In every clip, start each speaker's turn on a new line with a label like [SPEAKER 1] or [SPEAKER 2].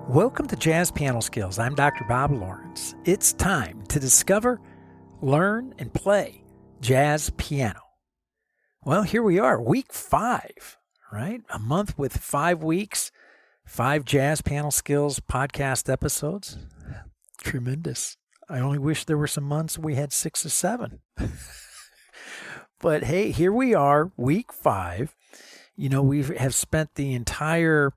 [SPEAKER 1] Welcome to Jazz Piano Skills. I'm Dr. Bob Lawrence. It's time to discover, learn, and play jazz piano. Well, here we are, week 5, right? A month with 5 weeks, 5 Jazz Piano Skills podcast episodes. Tremendous. I only wish there were some months we had 6 or 7. But hey, here we are, week 5. You know, we have spent the entire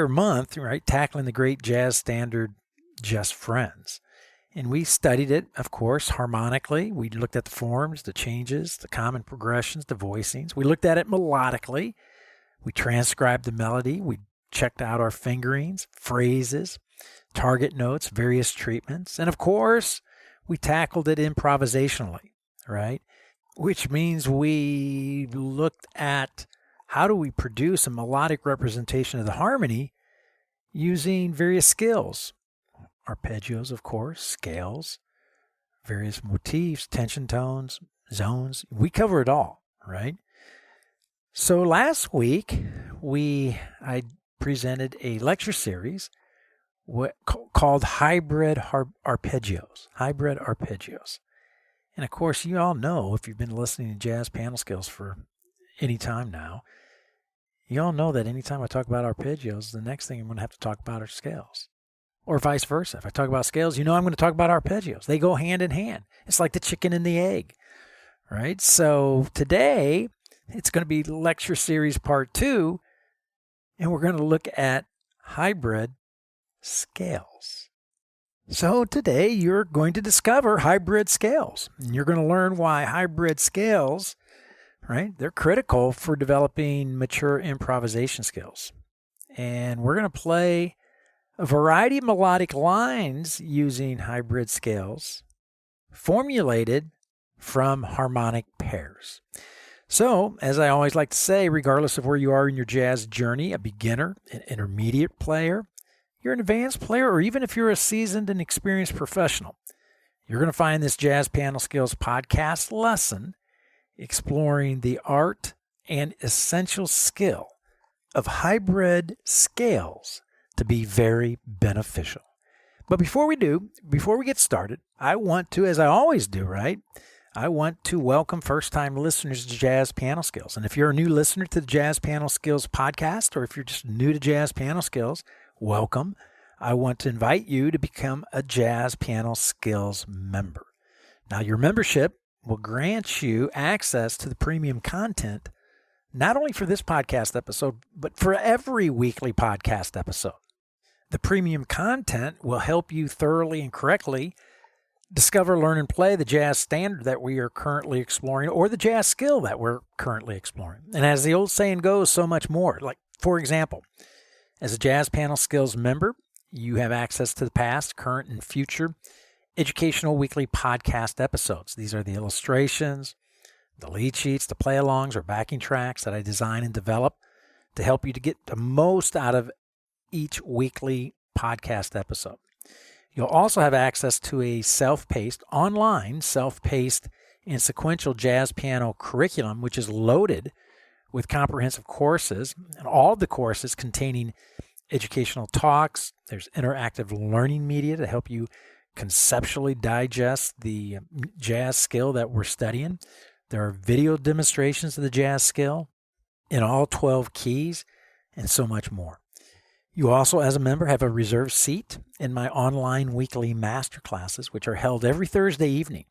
[SPEAKER 1] month, right, tackling the great jazz standard, Just Friends. And we studied it, of course, harmonically. We looked at the forms, the changes, the common progressions, the voicings. We looked at it melodically. We transcribed the melody. We checked out our fingerings, phrases, target notes, various treatments. And of course, we tackled it improvisationally, right? Which means we looked at how do we produce a melodic representation of the harmony using various skills? Arpeggios, of course, scales, various motifs, tension tones, zones. We cover it all, right? So last week, I presented a lecture series called Hybrid Arpeggios. Hybrid Arpeggios. And of course, you all know, if you've been listening to Jazz Piano Skills for any time now, you all know that anytime I talk about arpeggios, the next thing I'm going to have to talk about are scales. Or vice versa. If I talk about scales, you know I'm going to talk about arpeggios. They go hand in hand. It's like the chicken and the egg, right? So today, it's going to be lecture series part 2, and we're going to look at hybrid scales. So today, you're going to discover hybrid scales. And you're going to learn why hybrid scales, right? They're critical for developing mature improvisation skills. And we're going to play a variety of melodic lines using hybrid scales formulated from harmonic pairs. So, as I always like to say, regardless of where you are in your jazz journey, a beginner, an intermediate player, you're an advanced player, or even if you're a seasoned and experienced professional, you're going to find this Jazz Piano Skills podcast lesson exploring the art and essential skill of hybrid scales to be very beneficial. But before we get started, I want to, as I always do, right? I want to welcome first-time listeners to Jazz Piano Skills. And if you're a new listener to the Jazz Piano Skills podcast, or if you're just new to Jazz Piano Skills, welcome. I want to invite you to become a Jazz Piano Skills member. Now, your membership will grant you access to the premium content, not only for this podcast episode, but for every weekly podcast episode. The premium content will help you thoroughly and correctly discover, learn, and play the jazz standard that we are currently exploring, or the jazz skill that we're currently exploring. And as the old saying goes, so much more. Like, for example, as a Jazz Piano Skills member, you have access to the past, current, and future educational weekly podcast episodes. These are the illustrations, the lead sheets, the play-alongs, or backing tracks that I design and develop to help you to get the most out of each weekly podcast episode. You'll also have access to a online self-paced and sequential jazz piano curriculum, which is loaded with comprehensive courses, and all of the courses containing educational talks. There's interactive learning media to help you conceptually digest the jazz skill that we're studying. There are video demonstrations of the jazz skill in all 12 keys, and so much more. You also, as a member, have a reserved seat in my online weekly masterclasses, which are held every Thursday evening.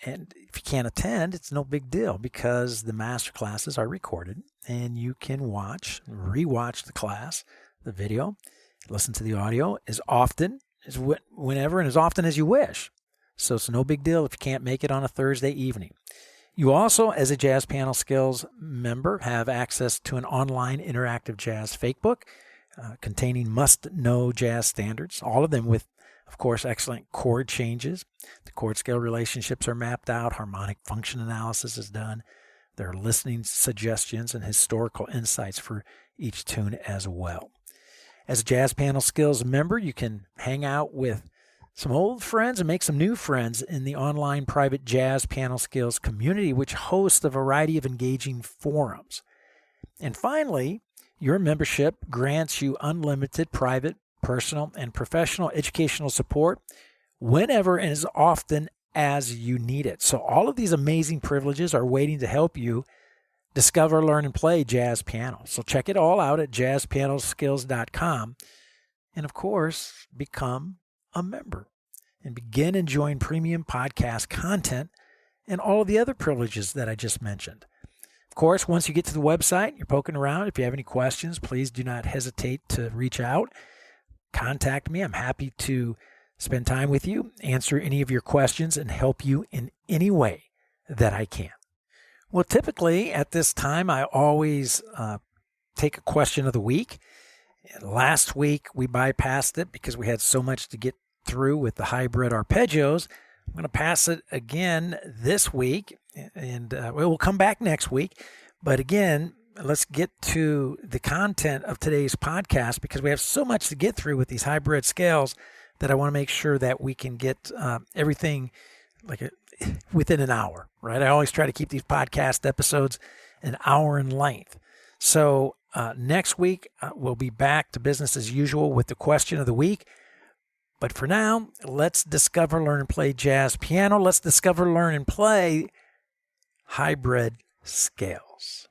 [SPEAKER 1] And if you can't attend, it's no big deal because the masterclasses are recorded and you can rewatch the class, the video, listen to the audio as often, whenever and as often as you wish. So it's no big deal if you can't make it on a Thursday evening. You also, as a Jazz Piano Skills member, have access to an online interactive jazz fakebook containing must-know jazz standards, all of them with, of course, excellent chord changes. The chord scale relationships are mapped out. Harmonic function analysis is done. There are listening suggestions and historical insights for each tune as well. As a Jazz Piano Skills member, you can hang out with some old friends and make some new friends in the online private Jazz Piano Skills community, which hosts a variety of engaging forums. And finally, Your membership grants you unlimited private, personal, and professional educational support whenever and as often as you need it. So all of these amazing privileges are waiting to help you discover, learn, and play jazz piano. So check it all out at jazzpianoskills.com. And of course, become a member and begin enjoying premium podcast content and all of the other privileges that I just mentioned. Of course, once you get to the website, you're poking around. If you have any questions, please do not hesitate to reach out. Contact me. I'm happy to spend time with you, answer any of your questions, and help you in any way that I can. Well, typically at this time, I always take a question of the week. Last week, we bypassed it because we had so much to get through with the hybrid arpeggios. I'm going to pass it again this week, and we'll come back next week. But again, let's get to the content of today's podcast because we have so much to get through with these hybrid scales that I want to make sure that we can get everything within an hour, right? I always try to keep these podcast episodes an hour in length. So next week, we'll be back to business as usual with the question of the week. But for now, let's discover, learn, and play jazz piano. Let's discover, learn, and play hybrid scales.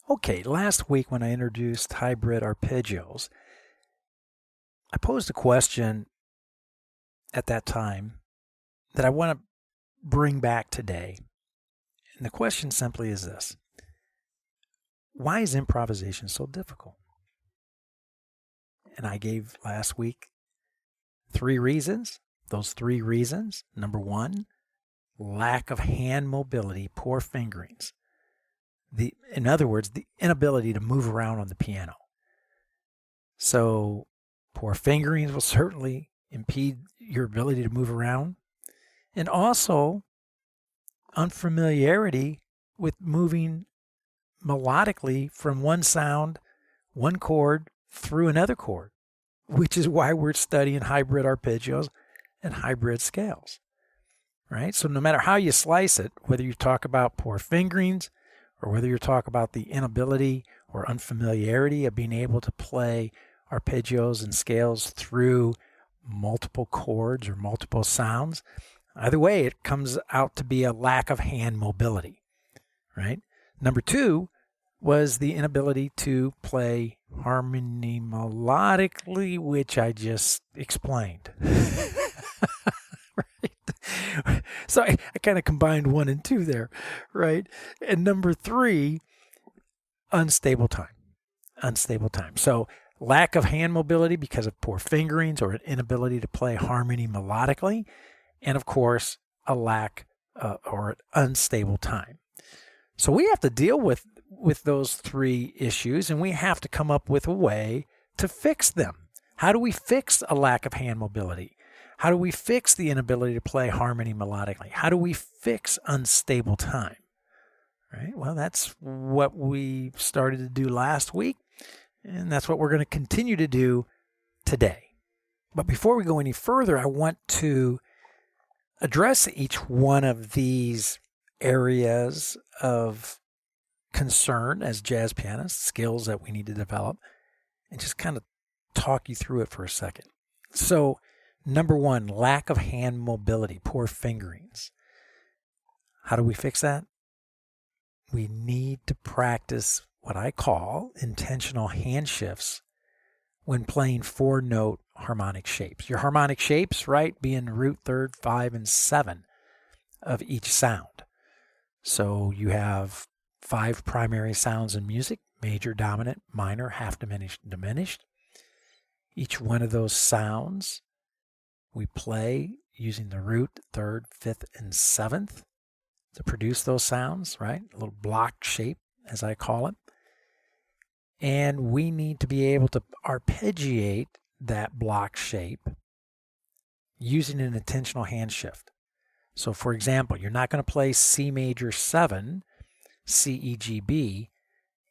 [SPEAKER 1] Okay, last week when I introduced hybrid arpeggios, I posed a question at that time that I want to bring back today. And the question simply is this: why is improvisation so difficult? And I gave last week 3 reasons. Those 3 reasons: number 1, lack of hand mobility, poor fingerings. In other words, the inability to move around on the piano. So poor fingerings will certainly impede your ability to move around. And also unfamiliarity with moving melodically from one sound, one chord, through another chord, which is why we're studying hybrid arpeggios and hybrid scales, right? So no matter how you slice it, whether you talk about poor fingerings or whether you talk about the inability or unfamiliarity of being able to play arpeggios and scales through multiple chords or multiple sounds, either way, it comes out to be a lack of hand mobility, right? Number 2 was the inability to play harmony melodically, which I just explained. Right? So I kind of combined 1 and 2 there, right? And number 3, unstable time. Unstable time. So lack of hand mobility because of poor fingerings or an inability to play harmony melodically, and of course, a lack or an unstable time. So we have to deal with those 3 issues, and we have to come up with a way to fix them. How do we fix a lack of hand mobility? How do we fix the inability to play harmony melodically? How do we fix unstable time? Right? Well, that's what we started to do last week, and that's what we're going to continue to do today. But before we go any further, I want to address each one of these areas of concern as jazz pianists, skills that we need to develop, and just kind of talk you through it for a second. So, number 1, lack of hand mobility, poor fingerings. How do we fix that? We need to practice what I call intentional hand shifts when playing 4-note harmonic shapes. Your harmonic shapes, right, being root, third, 5, and 7 of each sound. So you have 5 primary sounds in music: major, dominant, minor, half diminished, diminished. Each one of those sounds we play using the root, third, 5th, and 7th to produce those sounds, right? A little block shape, as I call it. And we need to be able to arpeggiate that block shape using an intentional hand shift. So, for example, you're not going to play C major 7, C, E, G, B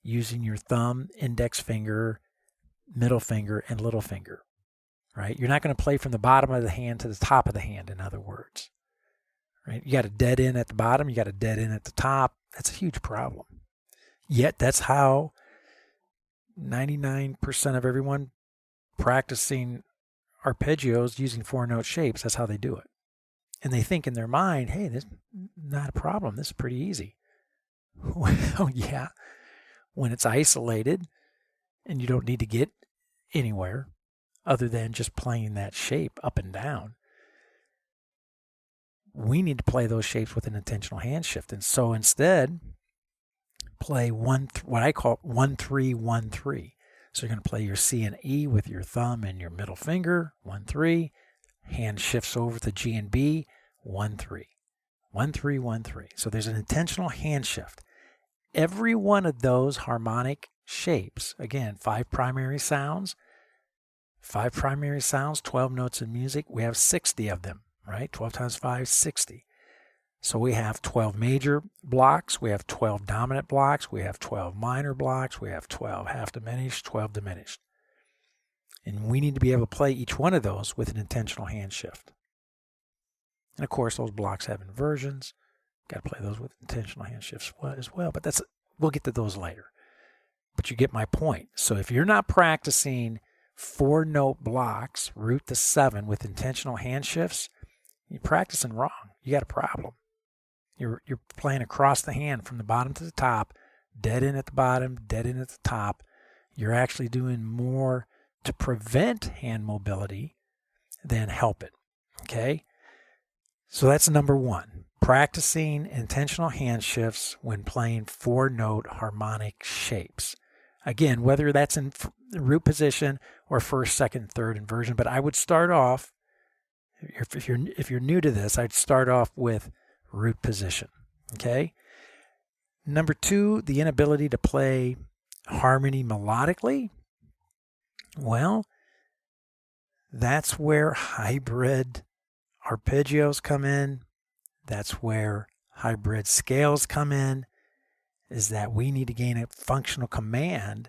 [SPEAKER 1] using your thumb, index finger, middle finger, and little finger, right? You're not going to play from the bottom of the hand to the top of the hand, in other words, right? You got a dead end at the bottom, you got a dead end at the top. That's a huge problem. Yet that's how 99% of everyone practicing arpeggios using 4-note shapes, that's how they do it. And they think in their mind, hey, this is not a problem. This is pretty easy. Well, yeah, when it's isolated and you don't need to get anywhere other than just playing that shape up and down, we need to play those shapes with an intentional hand shift. And so instead, play what I call 1-3-1-3. So you're going to play your C and E with your thumb and your middle finger, 1-3. Hand shifts over to G and B, 1-3. 1-3-1-3. So there's an intentional hand shift. Every one of those harmonic shapes, again, 5 primary sounds, 12 notes in music. We have 60 of them, right? 12 times 5, 60. So we have 12 major blocks, we have 12 dominant blocks, we have 12 minor blocks, we have 12 half diminished, 12 diminished. And we need to be able to play each one of those with an intentional hand shift. And of course, those blocks have inversions. Got to play those with intentional hand shifts as well. But we'll get to those later. But you get my point. So if you're not practicing 4-note blocks, root to 7 with intentional hand shifts, you're practicing wrong. You got a problem. You're playing across the hand from the bottom to the top, dead in at the bottom, dead in at the top. You're actually doing more to prevent hand mobility than help it. Okay? So that's number 1. Practicing intentional hand shifts when playing 4-note harmonic shapes. Again, whether that's in root position or first, second, third inversion, but I would start off, if you're new to this, I'd start off with root position. Okay? Number 2, the inability to play harmony melodically. Well, that's where hybrid arpeggios come in. That's where hybrid scales come in, is that we need to gain a functional command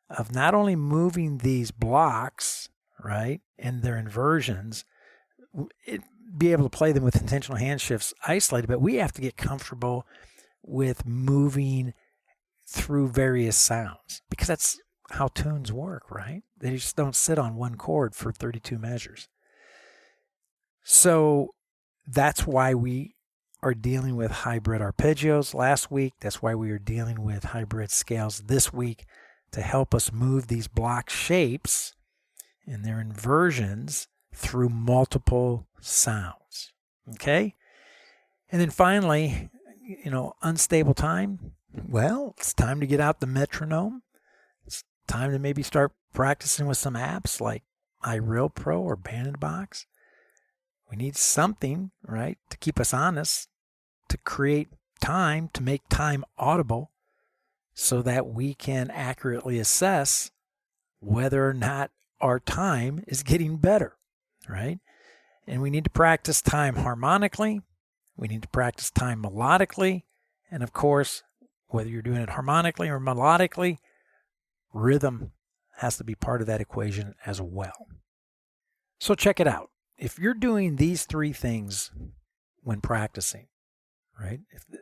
[SPEAKER 1] of not only moving these blocks, right, and their inversions, be able to play them with intentional hand shifts isolated, but we have to get comfortable with moving through various sounds, because that's how tunes work, right? They just don't sit on one chord for 32 measures. So that's why we are dealing with hybrid arpeggios last week. That's why we are dealing with hybrid scales this week, to help us move these block shapes and their inversions through multiple sounds. Okay? And then finally, unstable time. Well, it's time to get out the metronome. It's time to maybe start practicing with some apps like iReal Pro or Bandbox. We need something, right, to keep us honest, to create time, to make time audible, so that we can accurately assess whether or not our time is getting better, right? And we need to practice time harmonically. We need to practice time melodically. And of course, whether you're doing it harmonically or melodically, rhythm has to be part of that equation as well. So check it out. If you're doing these 3 things when practicing, right?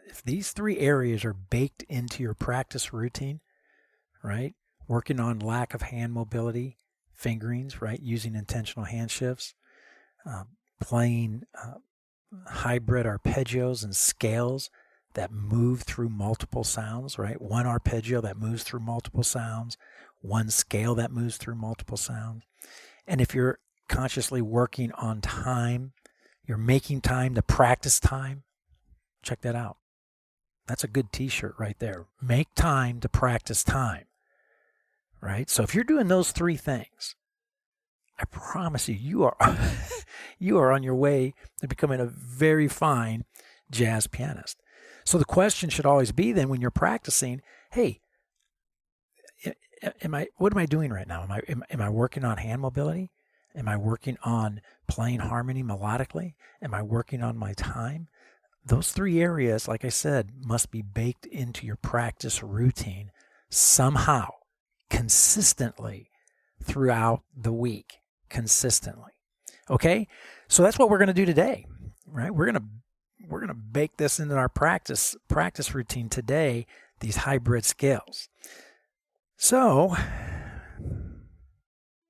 [SPEAKER 1] If these 3 areas are baked into your practice routine, right? Working on lack of hand mobility, fingerings, right? Using intentional hand shifts, playing hybrid arpeggios and scales that move through multiple sounds, right? One arpeggio that moves through multiple sounds, one scale that moves through multiple sounds. And if you're consciously working on time, you're making time to practice time, check that out. That's a good t-shirt right there. Make time to practice time, right? So if you're doing those 3 things, I promise you are on your way to becoming a very fine jazz pianist. So the question should always be then when you're practicing, hey, what am I doing right now? Am I working on hand mobility? Am I working on playing harmony melodically? Am I working on my time? Those 3 areas, like I said, must be baked into your practice routine somehow, consistently throughout the week, consistently. Okay? So that's what we're going to do today, right? We're going to bake this into our practice routine today, these hybrid scales. So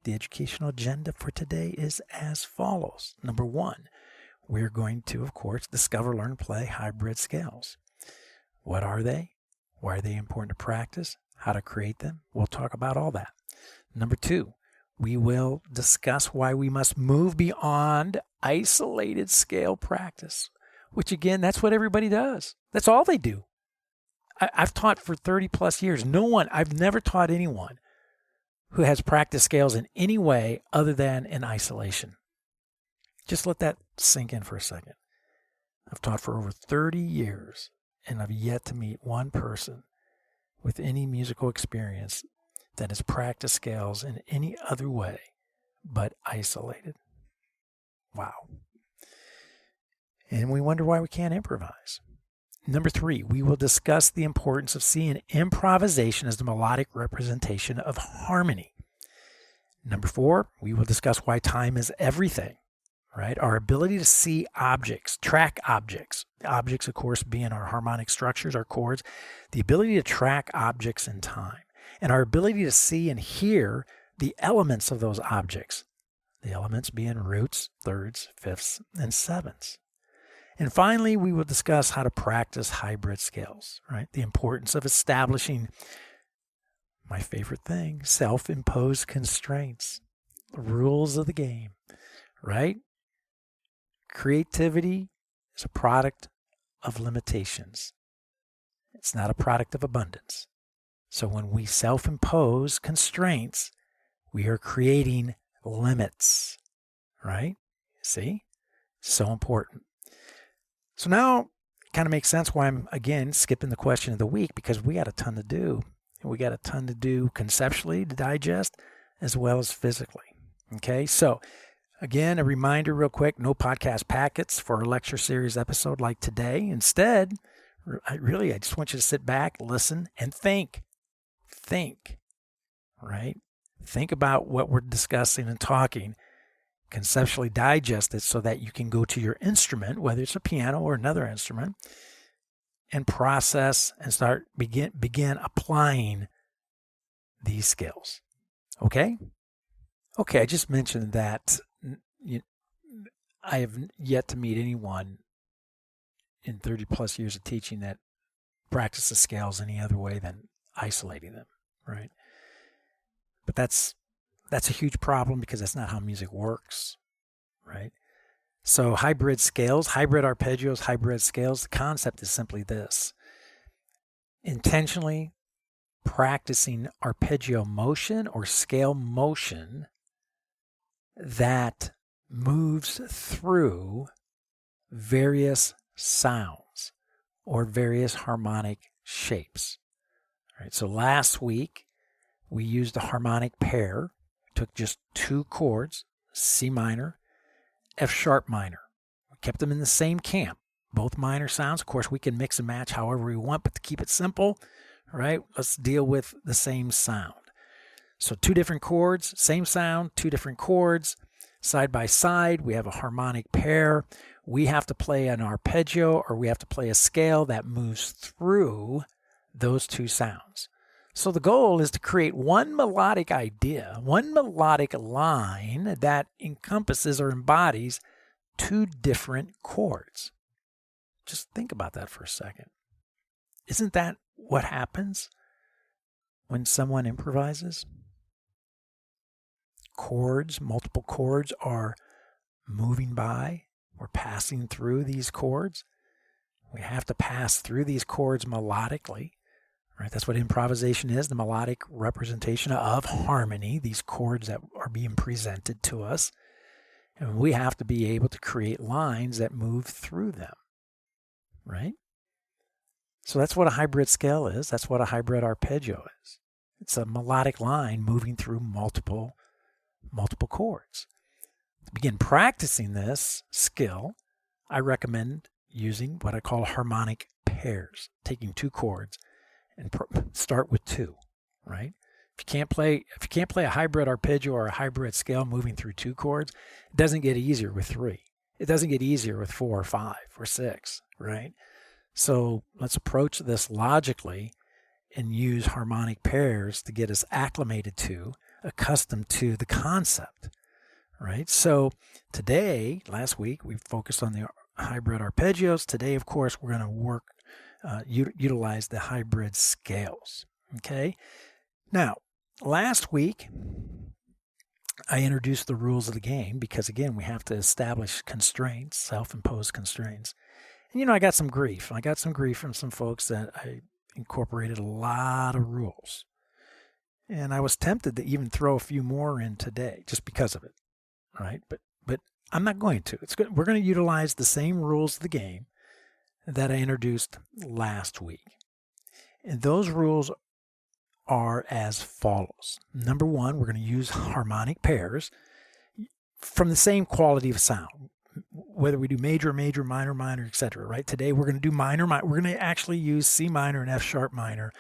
[SPEAKER 1] the educational agenda for today is as follows. Number one, we're going to, of course, discover, learn, play hybrid scales. What are they? Why are they important to practice? How to create them? We'll talk about all that. Number two, we will discuss why we must move beyond isolated scale practice, which again, that's what everybody does. That's all they do. I've taught for 30 plus years. I've never taught anyone who has practiced scales in any way other than in isolation. Just let that sink in for a second. I've taught for over 30 years, and I've yet to meet one person with any musical experience that has practiced scales in any other way but isolated. Wow. And we wonder why we can't improvise. Number three, we will discuss the importance of seeing improvisation as the melodic representation of harmony. Number four, we will discuss why time is everything, right? Our ability to see objects, track objects. The objects, of course, being our harmonic structures, our chords. The ability to track objects in time. And our ability to see and hear the elements of those objects. The elements being roots, thirds, fifths, and sevenths. And finally, we will discuss how to practice hybrid scales, right? The importance of establishing, my favorite thing, self-imposed constraints, the rules of the game, right? Creativity is a product of limitations. It's not a product of abundance. So when we self-impose constraints, we are creating limits, right? See? So important. So now it kind of makes sense why I'm, again, skipping the question of the week, because we got a ton to do. We got a ton to do conceptually to digest as well as physically. Okay, so again, a reminder real quick, no podcast packets for a lecture series episode like today. Instead, I just want you to sit back, listen, and think. Think, right? Think about what we're discussing and talking. Conceptually digest it so that you can go to your instrument, whether it's a piano or another instrument, and process and begin applying these skills. Okay? Okay, I just mentioned that I have yet to meet anyone in 30 plus years of teaching that practices scales any other way than isolating them, right? But that's a huge problem because that's not how music works, right? So hybrid scales, hybrid arpeggios, hybrid scales, the concept is simply this. Intentionally practicing arpeggio motion or scale motion that moves through various sounds or various harmonic shapes. All right, so last week we used a harmonic pair. Took just two chords, C minor, F sharp minor. We kept them in the same camp, both minor sounds. Of course, we can mix and match however we want, but to keep it simple, right, let's deal with the same sound. So two different chords, same sound, two different chords, side by side. We have a harmonic pair. We have to play an arpeggio or we have to play a scale that moves through those two sounds. So the goal is to create one melodic idea, one melodic line that encompasses or embodies two different chords. Just think about that for a second. Isn't that what happens when someone improvises? Chords, multiple chords are moving by. We're passing through these chords. We have to pass through these chords melodically. Right, that's what improvisation is, the melodic representation of harmony, these chords that are being presented to us. And we have to be able to create lines that move through them, right? So that's what a hybrid scale is. That's what a hybrid arpeggio is. It's a melodic line moving through multiple chords. To begin practicing this skill, I recommend using what I call harmonic pairs, taking two chords and start with two, right? If you can't play a hybrid arpeggio or a hybrid scale moving through two chords, it doesn't get easier with three. It doesn't get easier with 4 or 5 or 6, right? So let's approach this logically and use harmonic pairs to get us acclimated to accustomed to the concept, right? So today, last week, we focused on the hybrid arpeggios. Today, of course, we're going to utilize the hybrid scales, okay? Now, last week, I introduced the rules of the game because, again, we have to establish constraints, self-imposed constraints. And, I got some grief. I got some grief from some folks that I incorporated a lot of rules. And I was tempted to even throw a few more in today just because of it, right? But I'm not going to. We're going to utilize the same rules of the game that I introduced last week. And those rules are as follows. Number one, we're going to use harmonic pairs from the same quality of sound, whether we do major, major, minor, minor, etc. Right? Today we're going to do minor, minor. We're going to actually use C minor and F sharp minor.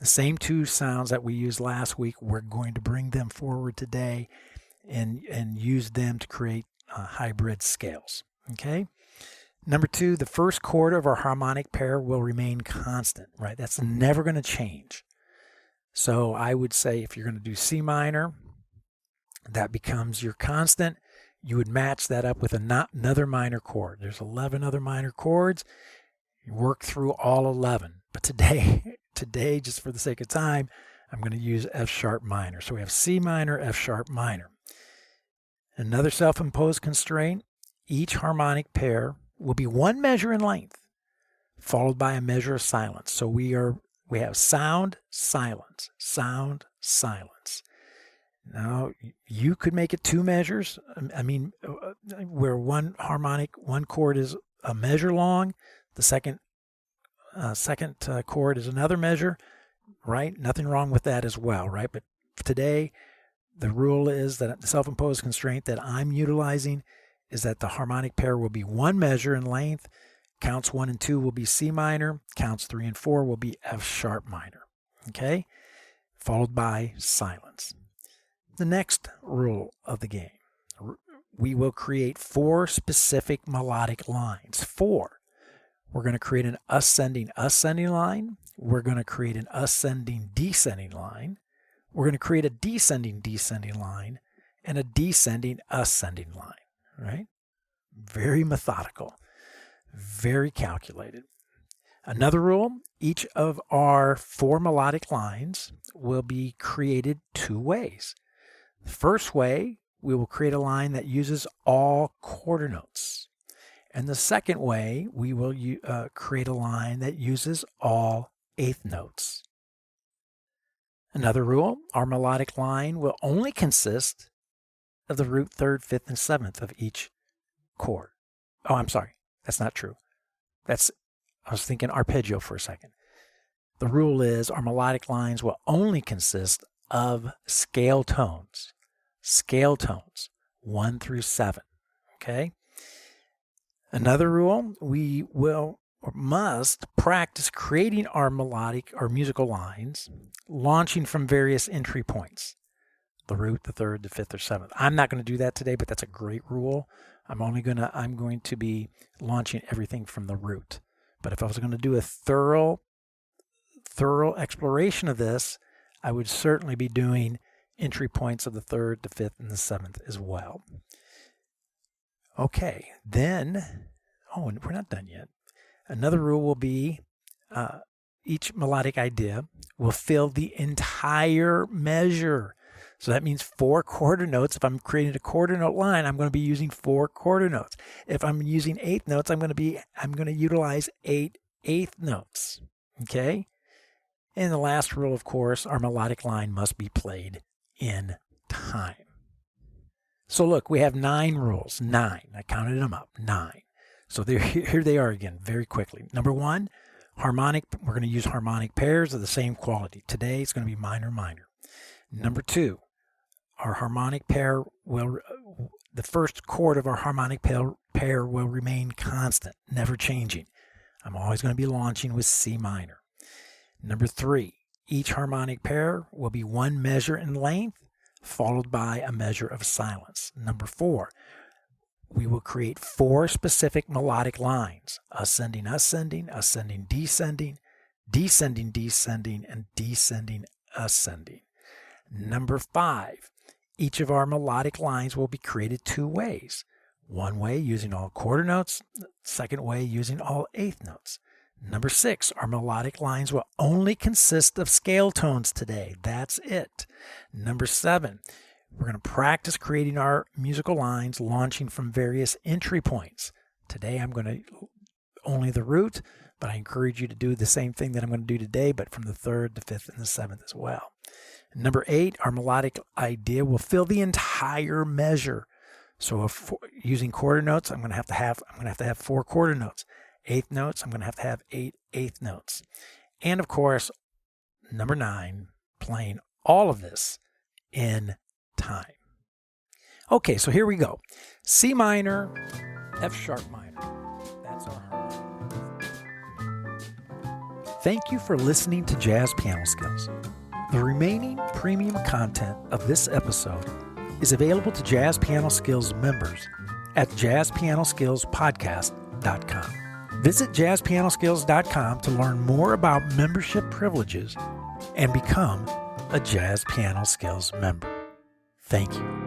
[SPEAKER 1] The same two sounds that we used last week, we're going to bring them forward today and use them to create hybrid scales. Okay? Number two, the first chord of our harmonic pair will remain constant, right? That's never going to change. So I would say if you're going to do C minor, that becomes your constant. You would match that up with another minor chord. There's 11 other minor chords. You work through all 11. But today, just for the sake of time, I'm going to use F sharp minor. So we have C minor, F sharp minor. Another self-imposed constraint, each harmonic pair will be one measure in length, followed by a measure of silence. So we have sound, silence, sound, silence. Now, you could make it two measures. I mean, where one chord is a measure long, the second chord is another measure, right? Nothing wrong with that as well, right? But today, the rule is that the self-imposed constraint that I'm utilizing is that the harmonic pair will be one measure in length. Counts 1 and 2 will be C minor. Counts 3 and 4 will be F sharp minor. Okay? Followed by silence. The next rule of the game. We will create 4 specific melodic lines. 4. We're going to create an ascending line. We're going to create an ascending descending line. We're going to create a descending line and a descending ascending line. Right? Very methodical. Very calculated. Another rule, each of our 4 melodic lines will be created 2 ways. The first way, we will create a line that uses all quarter notes. And the second way, we will create a line that uses all eighth notes. Another rule, our melodic line will only consist of the root, 3rd, 5th, and 7th of each chord. Oh, I'm sorry. That's not true. I was thinking arpeggio for a second. The rule is our melodic lines will only consist of scale tones. Scale tones, 1 through 7. Okay? Another rule, we will or must practice creating our melodic or musical lines, launching from various entry points. The root, the 3rd, the 5th, or 7th. I'm not going to do that today, but that's a great rule. I'm going to be launching everything from the root. But if I was going to do a thorough exploration of this, I would certainly be doing entry points of the 3rd, the 5th, and the 7th as well. Okay, then, we're not done yet. Another rule will be each melodic idea will fill the entire measure. So that means 4 quarter notes. If I'm creating a quarter note line, I'm going to be using 4 quarter notes. If I'm using eighth notes, I'm going to utilize 8 eighth notes. Okay? And the last rule, of course, our melodic line must be played in time. So look, we have 9 rules. 9. I counted them up. 9. So here they are again, very quickly. Number 1, harmonic. We're going to use harmonic pairs of the same quality. Today, it's going to be minor, minor. Number 2, our harmonic pair the first chord of our harmonic pair will remain constant, never changing. I'm always going to be launching with C minor. Number 3, each harmonic pair will be one measure in length, followed by a measure of silence. Number 4, we will create 4 specific melodic lines: ascending, ascending, ascending, descending, descending, descending, and descending, ascending. Number 5, each of our melodic lines will be created 2 ways. One way using all quarter notes, second way using all eighth notes. Number 6, our melodic lines will only consist of scale tones today. That's it. Number 7, we're going to practice creating our musical lines launching from various entry points. Today I'm going to only the root, but I encourage you to do the same thing that I'm going to do today, but from the 3rd, the 5th, and the 7th as well. Number 8, our melodic idea will fill the entire measure. So if using quarter notes, I'm going to have 4 quarter notes. Eighth notes, I'm going to have 8 eighth notes. And of course, number 9, playing all of this in time. Okay, so here we go. C minor, F sharp minor. That's our harmonic. Thank you for listening to Jazz Piano Skills. The remaining premium content of this episode is available to Jazz Piano Skills members at jazzpianoskillspodcast.com. Visit jazzpianoskills.com to learn more about membership privileges and become a Jazz Piano Skills member. Thank you.